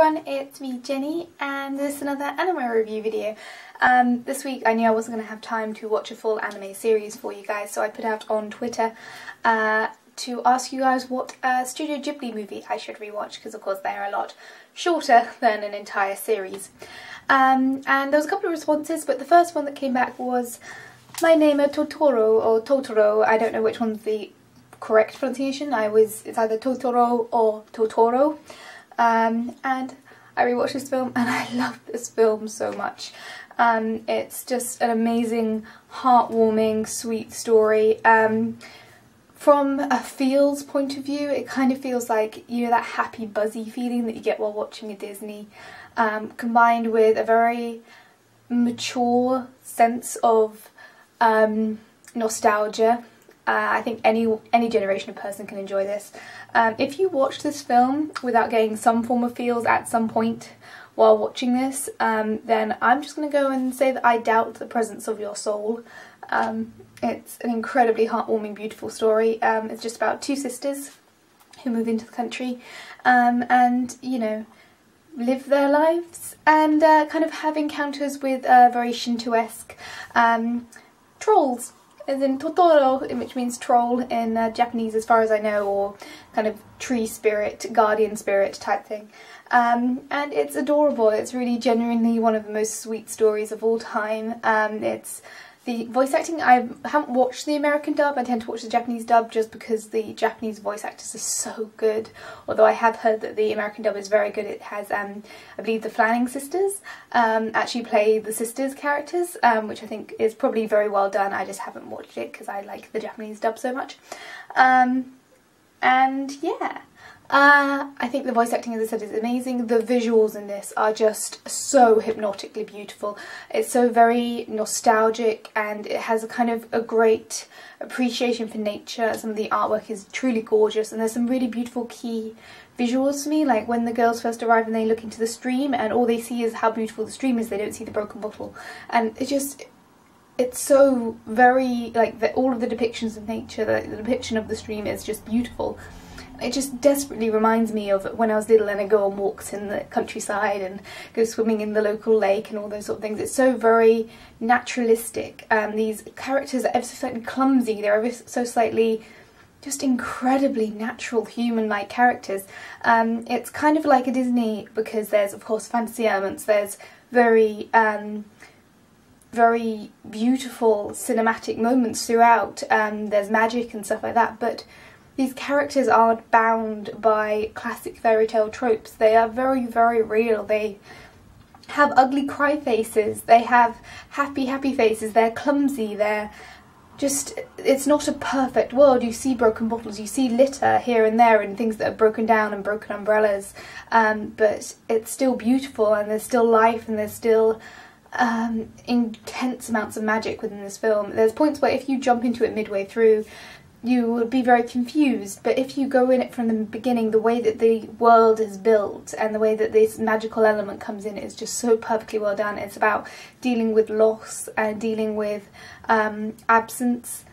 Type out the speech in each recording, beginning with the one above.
everyone, it's me Jenny and this is another anime review video. This week I knew I wasn't going to have time to watch a full anime series for you guys, so I put out on Twitter to ask you guys what Studio Ghibli movie I should rewatch, because of course they are a lot shorter than an entire series. And there was a couple of responses, but the first one that came back was My Neighbour Totoro, or Totoro. I don't know which one's the correct pronunciation. It's either Totoro or Totoro. And I rewatched this film and I love this film so much. It's just an amazing, heartwarming, sweet story. From a feels point of view, it kind of feels like, you know, that happy buzzy feeling that you get while watching a Disney, combined with a very mature sense of nostalgia. I think any generation of person can enjoy this. If you watch this film without getting some form of feels at some point while watching this, then I'm just going to go and say that I doubt the presence of your soul. It's an incredibly heartwarming, beautiful story. It's just about two sisters who move into the country and, you know, live their lives and kind of have encounters with very Shinto-esque trolls. As in Totoro, which means troll in Japanese as far as I know, or kind of tree spirit, guardian spirit type thing. And it's adorable. It's really genuinely one of the most sweet stories of all time. It's the voice acting. I haven't watched the American dub. I tend to watch the Japanese dub just because the Japanese voice actors are so good. Although I have heard that the American dub is very good. It has, I believe, the Flanning sisters actually play the sisters' characters, which I think is probably very well done. I just haven't watched it because I like the Japanese dub so much. And yeah. I think the voice acting, as I said, is amazing. The visuals in this are just so hypnotically beautiful. It's so very nostalgic and it has a kind of a great appreciation for nature. Some of the artwork is truly gorgeous and there's some really beautiful key visuals to me, like when the girls first arrive and they look into the stream and all they see is how beautiful the stream is. They don't see the broken bottle, and it's so very, like, all of the depictions of nature, the depiction of the stream is just beautiful. It just desperately reminds me of when I was little and I go on walks in the countryside and go swimming in the local lake and all those sort of things. It's so very naturalistic. These characters are ever so slightly clumsy. They're ever so slightly just incredibly natural, human-like characters. It's kind of like a Disney because there's, of course, fantasy elements. There's very beautiful cinematic moments throughout. There's magic and stuff like that, but these characters aren't bound by classic fairy tale tropes. They are very, very real. They have ugly cry faces. They have happy, happy faces. They're clumsy. They're just, it's not a perfect world. You see broken bottles. You see litter here and there and things that are broken down and broken umbrellas. But it's still beautiful and there's still life and there's still intense amounts of magic within this film. There's points where if you jump into it midway through, you would be very confused, but if you go in it from the beginning, the way that the world is built and the way that this magical element comes in is just so perfectly well done. It's about dealing with loss and dealing with absence,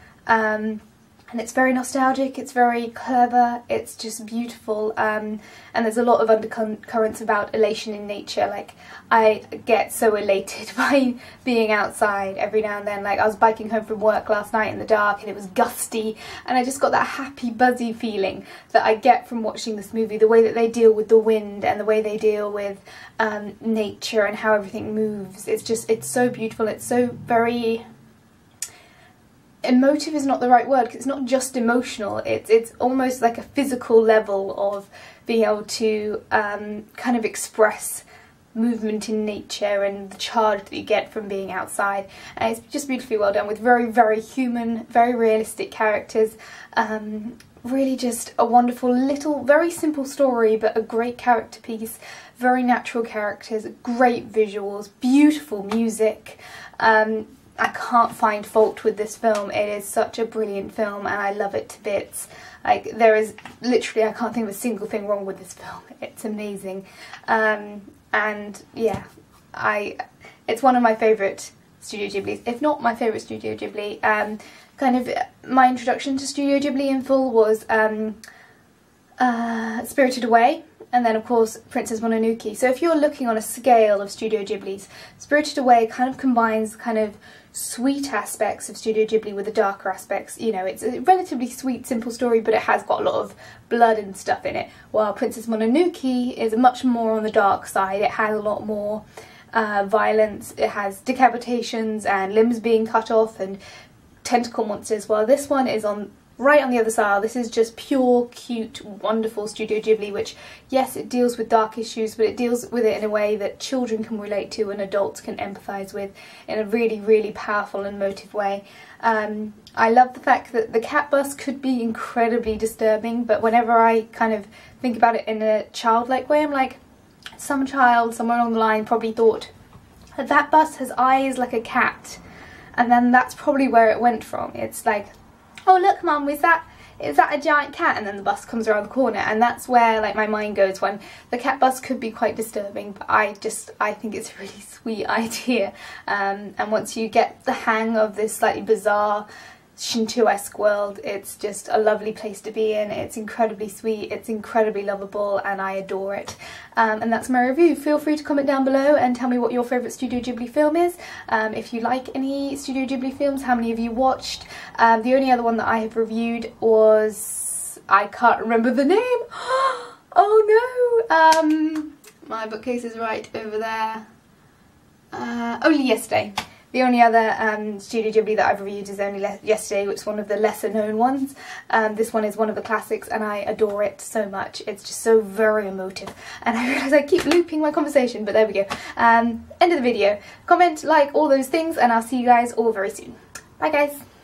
and it's very nostalgic, it's very clever, it's just beautiful, and there's a lot of undercurrents about elation in nature. Like, I get so elated by being outside every now and then. Like, I was biking home from work last night in the dark and it was gusty and I just got that happy buzzy feeling that I get from watching this movie. The way that they deal with the wind and the way they deal with nature and how everything moves, it's so beautiful. It's so very emotive is not the right word, because it's not just emotional, it's almost like a physical level of being able to kind of express movement in nature and the charge that you get from being outside. And it's just beautifully well done with very, very human, very realistic characters. Really just a wonderful little, very simple story, but a great character piece, very natural characters, great visuals, beautiful music. I can't find fault with this film. It is such a brilliant film and I love it to bits. Like, there is literally, I can't think of a single thing wrong with this film. It's amazing. And yeah, it's one of my favourite Studio Ghiblis, if not my favourite Studio Ghibli. Kind of my introduction to Studio Ghibli in full was Spirited Away. and then of course Princess Mononoke. So if you're looking on a scale of Studio Ghibli's, Spirited Away kind of combines kind of sweet aspects of Studio Ghibli with the darker aspects. You know, it's a relatively sweet, simple story, but it has got a lot of blood and stuff in it, while Princess Mononoke is much more on the dark side. It has a lot more violence, it has decapitations and limbs being cut off and tentacle monsters, while this one is right on the other side. This is just pure, cute, wonderful Studio Ghibli, which, yes, it deals with dark issues, but it deals with it in a way that children can relate to and adults can empathise with in a really, really powerful and emotive way. I love the fact that the cat bus could be incredibly disturbing, but whenever I kind of think about it in a childlike way, I'm like, some child somewhere along the line probably thought that that bus has eyes like a cat, and then that's probably where it went from. It's like, oh look mum, is that a giant cat? And then the bus comes around the corner, and that's where like my mind goes when the cat bus could be quite disturbing, but I think it's a really sweet idea. And once you get the hang of this slightly bizarre Shinto-esque world, it's just a lovely place to be in. It's incredibly sweet, it's incredibly lovable, and I adore it. And that's my review. Feel free to comment down below and tell me what your favourite Studio Ghibli film is. If you like any Studio Ghibli films, how many of you watched. The only other one that I have reviewed was, I can't remember the name. Oh no! My bookcase is right over there. Only Yesterday. The only other Studio Ghibli that I've reviewed is Only Yesterday, which is one of the lesser known ones. This one is one of the classics and I adore it so much. It's just so very emotive. And I realise I keep looping my conversation, but there we go. End of the video. Comment, like, all those things, and I'll see you guys all very soon. Bye guys!